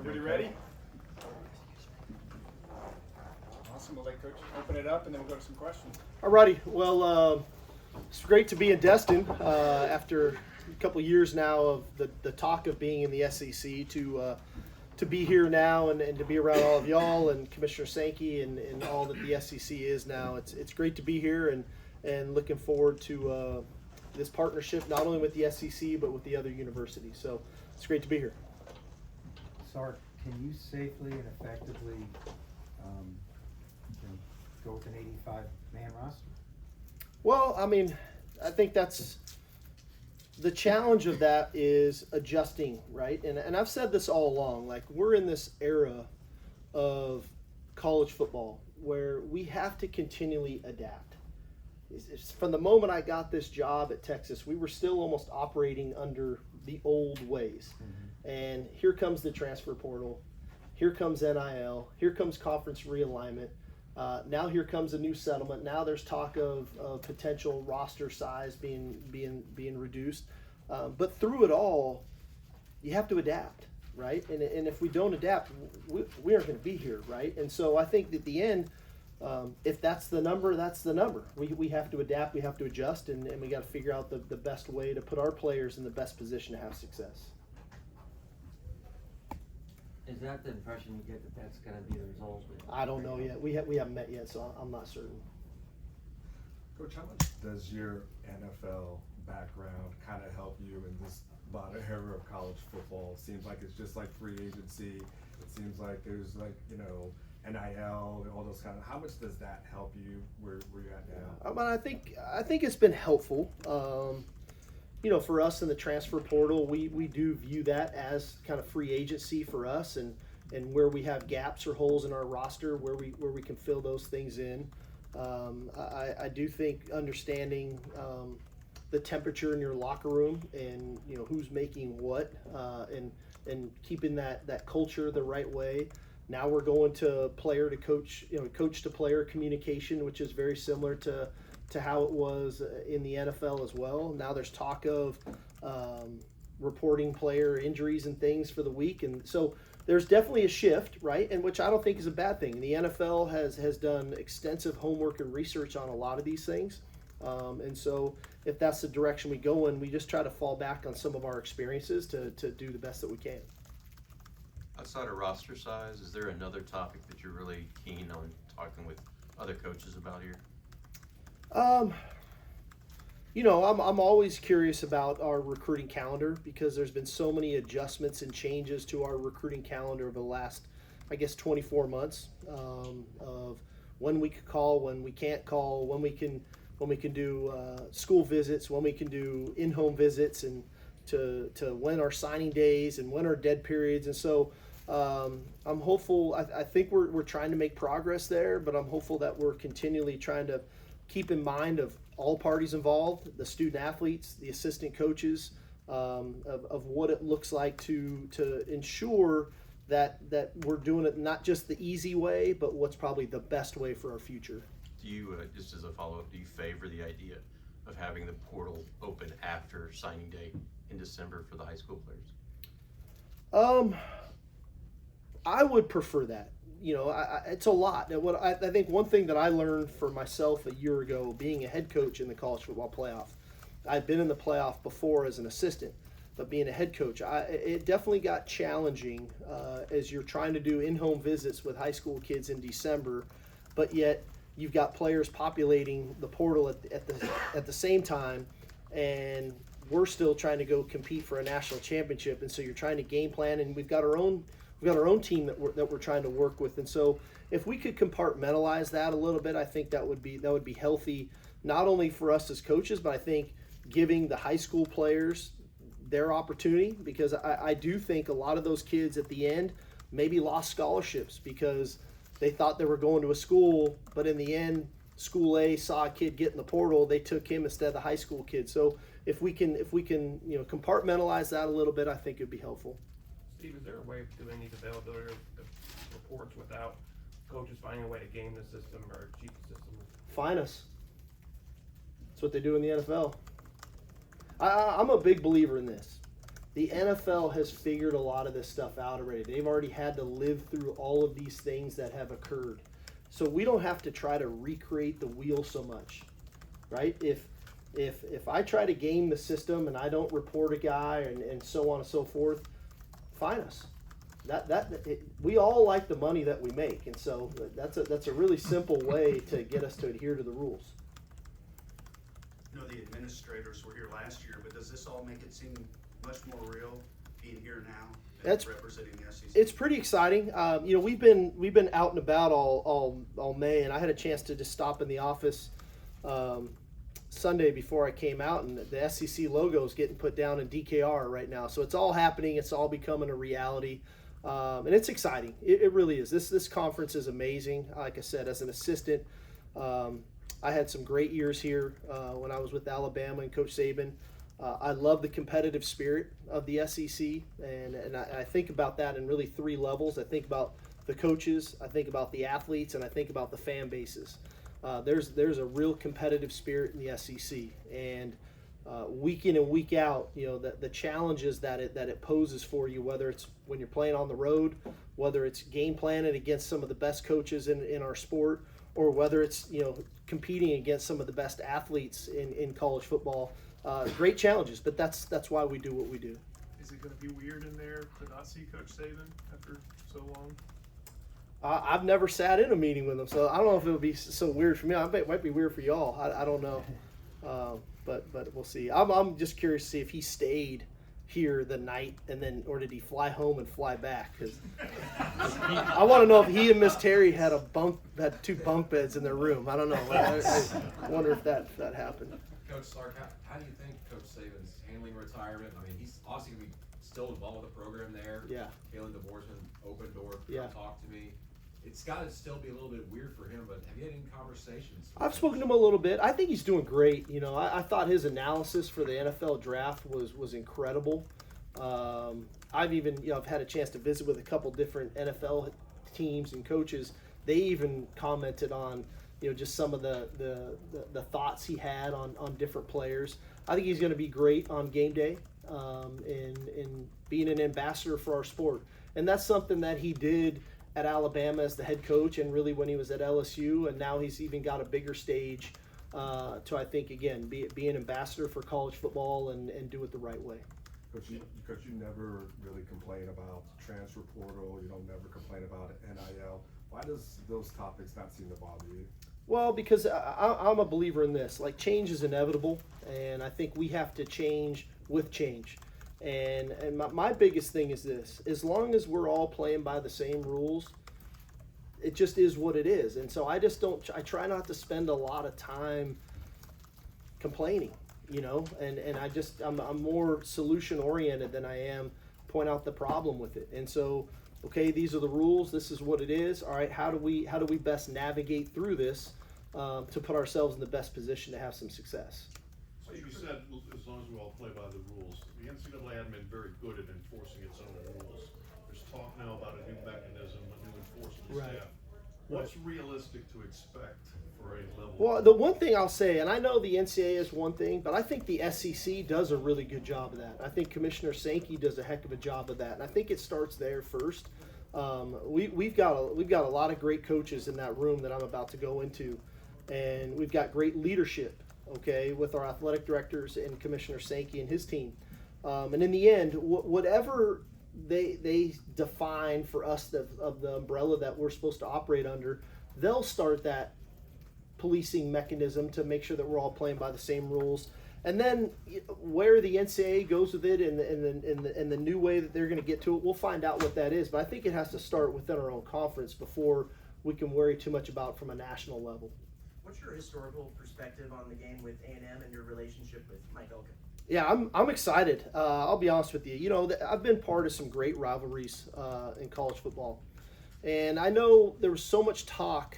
Everybody ready? Awesome. We'll let Coach open it up, and then we'll go to some questions. Alrighty. Well, it's great to be in Destin after a couple years now of the talk of being in the SEC to be here now and to be around all of y'all and Commissioner Sankey and all that the SEC is now. It's great to be here and looking forward to this partnership not only with the SEC but with the other universities. So it's great to be here. Sark, can you safely and effectively go with an 85-man roster? Well, I mean, I think that's the challenge of that is adjusting, right? And I've said this all along, like we're in this era of college football where we have to continually adapt. It's from the moment I got this job at Texas, we were still almost operating under the old ways. Mm-hmm. And here comes the transfer portal. Here comes NIL. Here comes conference realignment. Now here comes a new settlement. Now there's talk of potential roster size being reduced. But through it all, you have to adapt, right? And if we don't adapt, we aren't going to be here, right? And so I think at the end, if that's the number, that's the number. We have to adapt, we have to adjust, and we got to figure out the best way to put our players in the best position to have success. Is that the impression you get that that's going to be the result? I don't know yet. We haven't met yet, so I'm not certain. Coach, how much does your NFL background kind of help you in this modern era of college football? It seems like it's just like free agency. It seems like there's like, NIL and all those kind of. How much does that help you where you're at now? I think it's been helpful. For us in the transfer portal, we do view that as kind of free agency for us, and where we have gaps or holes in our roster where we can fill those things in. I do think understanding the temperature in your locker room and who's making what and keeping that culture the right way. Now we're going to player to coach, coach to player communication, which is very similar to how it was in the NFL as well. Now there's talk of reporting player injuries and things for the week, and so there's definitely a shift, right? And which I don't think is a bad thing. The NFL has done extensive homework and research on a lot of these things, and so if that's the direction we go in, we just try to fall back on some of our experiences to do the best that we can. Outside of roster size, is there another topic that you're really keen on talking with other coaches about here? I'm always curious about our recruiting calendar because there's been so many adjustments and changes to our recruiting calendar over the last, 24 months of when we could call, when we can't call, when we can do school visits, when we can do in-home visits, and to when our signing days and when our dead periods. And so I'm hopeful. I think we're trying to make progress there, but I'm hopeful that we're continually trying to keep in mind of all parties involved, the student athletes, the assistant coaches, of what it looks like to ensure that we're doing it not just the easy way, but what's probably the best way for our future. Do you, just as a follow-up, do you favor the idea of having the portal open after signing day in December for the high school players? I would prefer that. It's a lot. What I think one thing that I learned for myself a year ago, being a head coach in the college football playoff, I'd been in the playoff before as an assistant, but being a head coach, it definitely got challenging as you're trying to do in-home visits with high school kids in December, but yet you've got players populating the portal at the same time, and we're still trying to go compete for a national championship, and so you're trying to game plan, and we've got our own team that we're trying to work with. And so if we could compartmentalize that a little bit, I think that would be healthy, not only for us as coaches, but I think giving the high school players their opportunity, because I do think a lot of those kids at the end maybe lost scholarships because they thought they were going to a school, but in the end, school A saw a kid get in the portal, they took him instead of the high school kid. So if we can compartmentalize that a little bit, I think it'd be helpful. Steve, is there a way of doing these availability of reports without coaches finding a way to game the system or cheat the system? Fine us. That's what they do in the NFL. I'm a big believer in this. The NFL has figured a lot of this stuff out already. They've already had to live through all of these things that have occurred. So we don't have to try to recreate the wheel so much, right? If I try to game the system and I don't report a guy and so on and so forth, fine us. We all like the money that we make, and so that's a really simple way to get us to adhere to the rules. You know, the administrators were here last year, but does this all make it seem much more real being here now and That's- representing the SEC? It's pretty exciting. We've been out and about all May, and I had a chance to just stop in the office Sunday before I came out, and the SEC logo is getting put down in DKR right now. So it's all happening. It's all becoming a reality, and it's exciting. It really is. This conference is amazing. Like I said, as an assistant, I had some great years here when I was with Alabama and Coach Saban. I love the competitive spirit of the SEC, and I think about that in really three levels. I think about the coaches, I think about the athletes, and I think about the fan bases. There's a real competitive spirit in the SEC, and week in and week out, the challenges that it poses for you, whether it's when you're playing on the road, whether it's game planning against some of the best coaches in our sport, or whether it's competing against some of the best athletes in college football. Great challenges, but that's why we do what we do. Is it going to be weird in there to not see Coach Saban after so long? I've never sat in a meeting with him, so I don't know if it'll be so weird for me. I bet it might be weird for y'all. I don't know, but we'll see. I'm just curious to see if he stayed here the night or did he fly home and fly back? Because I want to know if he and Miss Terry had two bunk beds in their room. I don't know. I wonder if that happened. Coach Sark, how do you think Coach Saban's handling retirement? I mean, he's obviously going to be still involved with the program there. Yeah. Kalen DeBoersman, open door, Yeah. talk to me. It's got to still be a little bit weird for him, but have you had any conversations? I've spoken to him a little bit. I think he's doing great. I thought his analysis for the NFL draft was incredible. I've even I've had a chance to visit with a couple different NFL teams and coaches. They even commented on just some of the thoughts he had on different players. I think he's going to be great on game day in being an ambassador for our sport, and that's something that he did at Alabama as the head coach, and really when he was at LSU, and now he's even got a bigger stage to, I think, again, be an ambassador for college football and do it the right way. Coach, you never really complain about transfer portal. You don't never complain about NIL. Why does those topics not seem to bother you? Well, because I'm a believer in this. Like, change is inevitable, and I think we have to change with change. And my biggest thing is this: as long as we're all playing by the same rules, it just is what it is. And so I try not to spend a lot of time complaining, and I'm more solution oriented than I am point out the problem with it. And so, okay, these are the rules, this is what it is. All right, how do we best navigate through this to put ourselves in the best position to have some success? So you said as long as we all play by the rules. The NCAA hasn't been very good at enforcing its own rules. There's talk now about a new mechanism, a new enforcement Right. staff. What's realistic to expect for a level? Well, the one thing I'll say, and I know the NCAA is one thing, but I think the SEC does a really good job of that. I think Commissioner Sankey does a heck of a job of that, and I think it starts there first. We've got a lot of great coaches in that room that I'm about to go into, and we've got great leadership. Okay, with our athletic directors and Commissioner Sankey and his team, and in the end, whatever they define for us of the umbrella that we're supposed to operate under, they'll start that policing mechanism to make sure that we're all playing by the same rules. And then where the NCAA goes with it and the new way that they're going to get to it, we'll find out what that is. But I think it has to start within our own conference before we can worry too much about it from a national level. What's your historical perspective on the game with A&M and your relationship with Mike Elkin? Yeah, I'm excited. I'll be honest with you. I've been part of some great rivalries in college football, and I know there was so much talk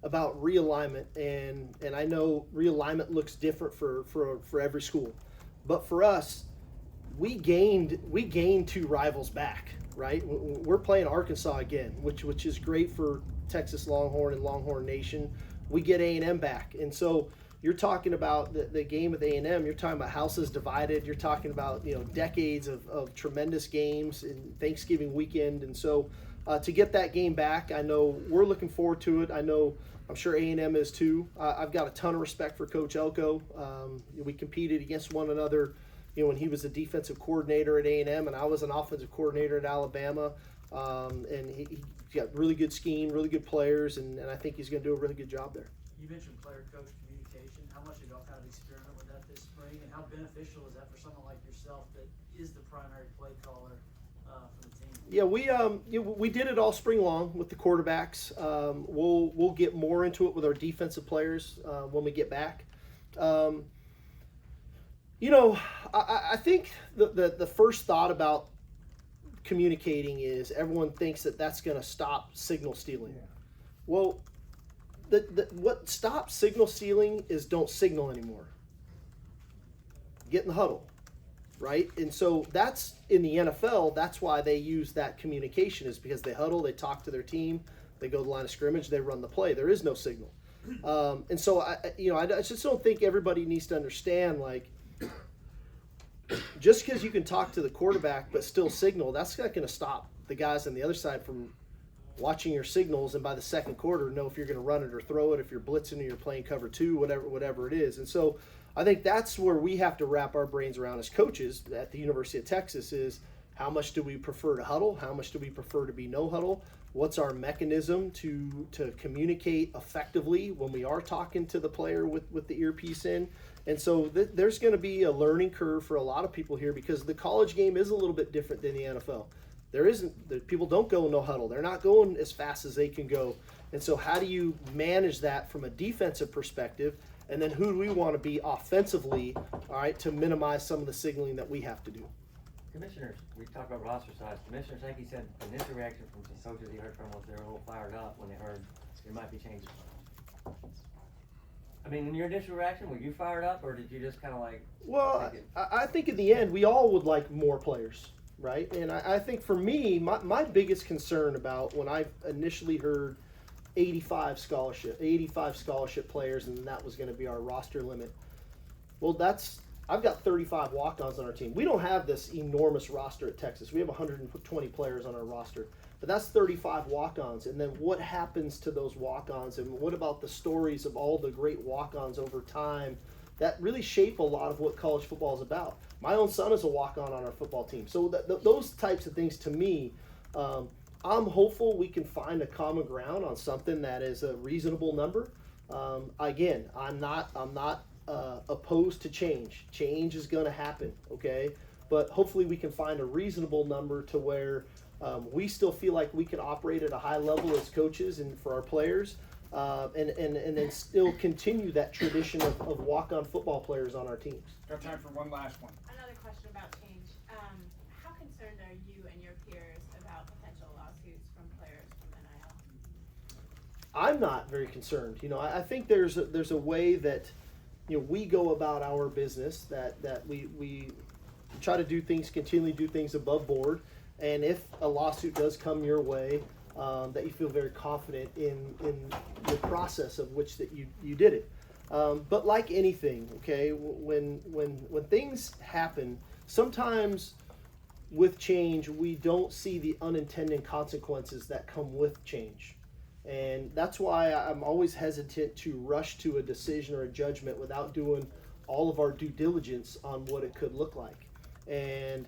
about realignment, and I know realignment looks different for every school, but for us, we gained two rivals back. Right, we're playing Arkansas again, which is great for Texas Longhorn and Longhorn Nation. We get A&M back, and so you're talking about the game with A&M. You're talking about houses divided. You're talking about decades of tremendous games in Thanksgiving weekend, and so to get that game back, I know we're looking forward to it. I'm sure A&M is too. I've got a ton of respect for Coach Elko. We competed against one another, when he was a defensive coordinator at A&M and I was an offensive coordinator at Alabama. And he got really good scheme, really good players, and I think he's going to do a really good job there. You mentioned player-coach communication. How much have y'all kind of experiment with that this spring, and how beneficial is that for someone like yourself that is the primary play caller for the team? Yeah, we did it all spring long with the quarterbacks. We'll get more into it with our defensive players when we get back. I think the first thought about communicating is everyone thinks that's going to stop signal stealing. Yeah. Well, what stops signal stealing is don't signal anymore. Get in the huddle, right? And so that's in the NFL. That's why they use that communication, is because they huddle, they talk to their team, they go to the line of scrimmage, they run the play. There is no signal, and so I just don't think everybody needs to understand just because you can talk to the quarterback but still signal, that's not going to stop the guys on the other side from watching your signals, and by the second quarter know if you're going to run it or throw it, if you're blitzing or you're playing cover two, whatever it is. And so I think that's where we have to wrap our brains around as coaches at the University of Texas is how much do we prefer to huddle? How much do we prefer to be no huddle? What's our mechanism to communicate effectively when we are talking to the player with the earpiece in? And so there's going to be a learning curve for a lot of people here because the college game is a little bit different than the NFL. People don't go no huddle. They're not going as fast as they can go. And so how do you manage that from a defensive perspective? And then who do we want to be offensively, all right, to minimize some of the signaling that we have to do? Commissioners, we talked about roster size. Commissioner Sankey said the initial reaction from some coaches he heard from was they were a little fired up when they heard there might be changes. I mean, in your initial reaction, were you fired up or did you just kind of like... Well, I think in the end, we all would like more players, right? And I think for me, my biggest concern about when I initially heard 85 scholarship players and that was going to be our roster limit. Well, I've got 35 walk-ons on our team. We don't have this enormous roster at Texas. We have 120 players on our roster. But that's 35 walk-ons. And then what happens to those walk-ons? And what about the stories of all the great walk-ons over time that really shape a lot of what college football is about? My own son is a walk-on on our football team. So those types of things, to me, I'm hopeful we can find a common ground on something that is a reasonable number. Again, I'm not opposed to change. Change is going to happen, okay? But hopefully we can find a reasonable number to where we still feel like we can operate at a high level as coaches and for our players, and then still continue that tradition of walk-on football players on our teams. Got time for one last one. Another question about change. How concerned are you and your peers about potential lawsuits from players from NIL? I'm not very concerned. I think there's a way that we go about our business that we try to continually do things above board. And if a lawsuit does come your way, that you feel very confident in the process of which that you did it. But like anything, okay, when things happen, sometimes with change, we don't see the unintended consequences that come with change. And that's why I'm always hesitant to rush to a decision or a judgment without doing all of our due diligence on what it could look like. And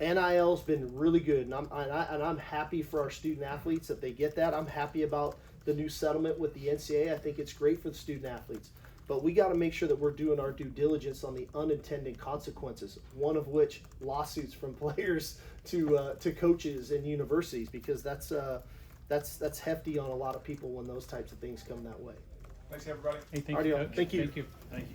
NIL's been really good, and I'm happy for our student athletes that they get that. I'm happy about the new settlement with the NCAA. I think it's great for the student athletes. But we got to make sure that we're doing our due diligence on the unintended consequences, one of which lawsuits from players to coaches and universities, because that's hefty on a lot of people when those types of things come that way. Thanks, everybody. Hey, Thank you. Thank you. Thank you.